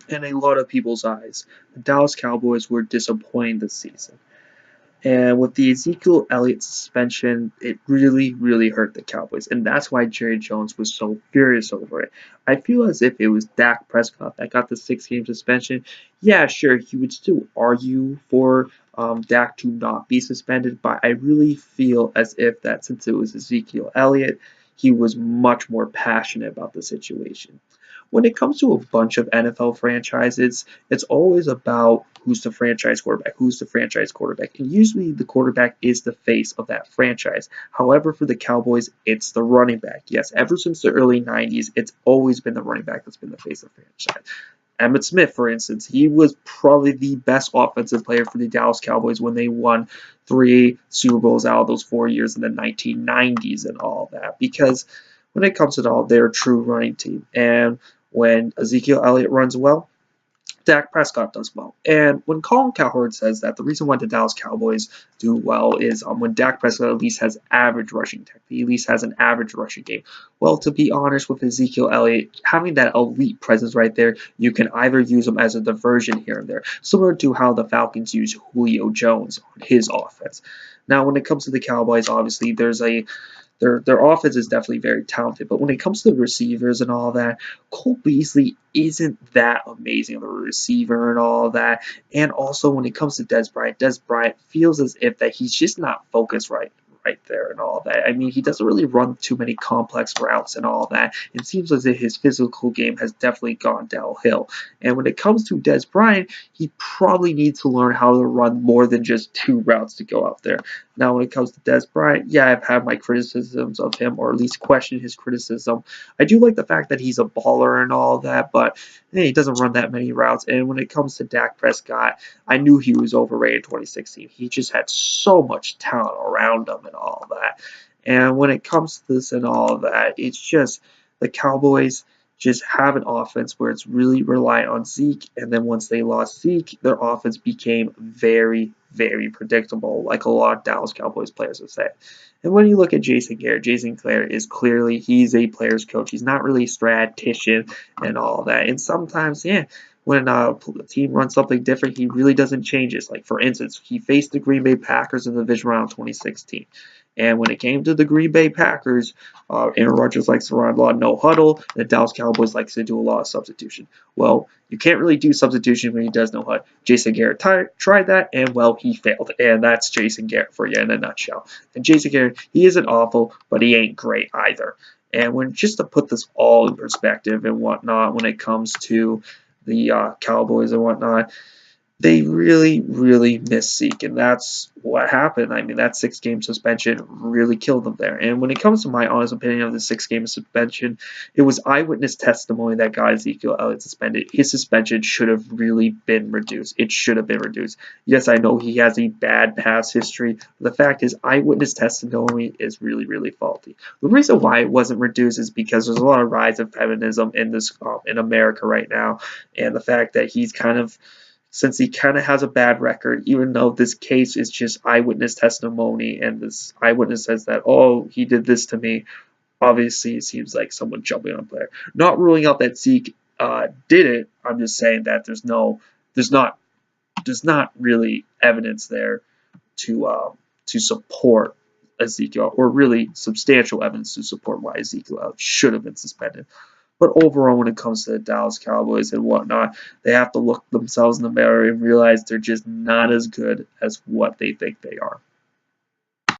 in a lot of people's eyes, the Dallas Cowboys were disappointing this season. And with the Ezekiel Elliott suspension, it really, really hurt the Cowboys. And that's why Jerry Jones was so furious over it. I feel as if it was Dak Prescott that got the 6 game suspension. Yeah, sure, he would still argue for Dak to not be suspended, but I really feel as if that since it was Ezekiel Elliott, he was much more passionate about the situation. When it comes to a bunch of NFL franchises, it's always about who's the franchise quarterback, who's the franchise quarterback, and usually the quarterback is the face of that franchise. However, for the Cowboys, it's the running back. Yes, ever since the early 90s, it's always been the running back that's been the face of the franchise. Emmitt Smith, for instance, he was probably the best offensive player for the Dallas Cowboys when they won 3 Super Bowls out of those 4 years in the 1990s and all that. Because when it comes to it all, they're a true running team. And when Ezekiel Elliott runs well, Dak Prescott does well. And when Colin Cowherd says that the reason why the Dallas Cowboys do well is when Dak Prescott at least has average rushing technique, he at least has an average rushing game. Well, to be honest with Ezekiel Elliott, having that elite presence right there, you can either use him as a diversion here and there, similar to how the Falcons use Julio Jones on his offense. Now, when it comes to the Cowboys, obviously their offense is definitely very talented, but when it comes to the receivers and all that, Cole Beasley isn't that amazing of a receiver and all that. And also when it comes to Des Bryant feels as if that he's just not focused right there and all that. I mean, he doesn't really run too many complex routes and all that. It seems as if his physical game has definitely gone downhill. And when it comes to Des Bryant, he probably needs to learn how to run more than just 2 routes to go out there. Now, when it comes to Des Bryant, yeah, I've had my criticisms of him, or at least questioned his criticism. I do like the fact that he's a baller and all that, but hey, he doesn't run that many routes. And when it comes to Dak Prescott, I knew he was overrated in 2016. He just had so much talent around him and all that. And when it comes to this and all that, it's just the Cowboys just have an offense where it's really reliant on Zeke, and then once they lost Zeke, their offense became very, very predictable, like a lot of Dallas Cowboys players would say. And when you look at Jason Garrett is clearly he's a player's coach. He's not really a statistician and all that. And sometimes, yeah, when a team runs something different, he really doesn't change it. Like for instance, he faced the Green Bay Packers in the division round 2016. And when it came to the Green Bay Packers, Aaron Rodgers likes to run a lot of no huddle, and the Dallas Cowboys likes to do a lot of substitution. Well, you can't really do substitution when he does no huddle. Jason Garrett tried that, and well, he failed. And that's Jason Garrett for you in a nutshell. And Jason Garrett, he isn't awful, but he ain't great either. And when just to put this all in perspective and whatnot, when it comes to the Cowboys and whatnot, they really, really missed Zeke, and that's what happened. I mean, that 6 game suspension really killed them there. And when it comes to my honest opinion of the 6 game suspension, it was eyewitness testimony that got Ezekiel Elliott suspended. His suspension should have really been reduced. It should have been reduced. Yes, I know he has a bad past history. But the fact is, eyewitness testimony is really, really faulty. The reason why it wasn't reduced is because there's a lot of rise of feminism in this in America right now, and the fact that he's kind of since he kind of has a bad record, even though this case is just eyewitness testimony and this eyewitness says that, oh, he did this to me, obviously it seems like someone jumping on a player. Not ruling out that Zeke did it, I'm just saying that there's not really evidence there to support Ezekiel, or really substantial evidence to support why Ezekiel should have been suspended. But overall, when it comes to the Dallas Cowboys and whatnot, they have to look themselves in the mirror and realize they're just not as good as what they think they are.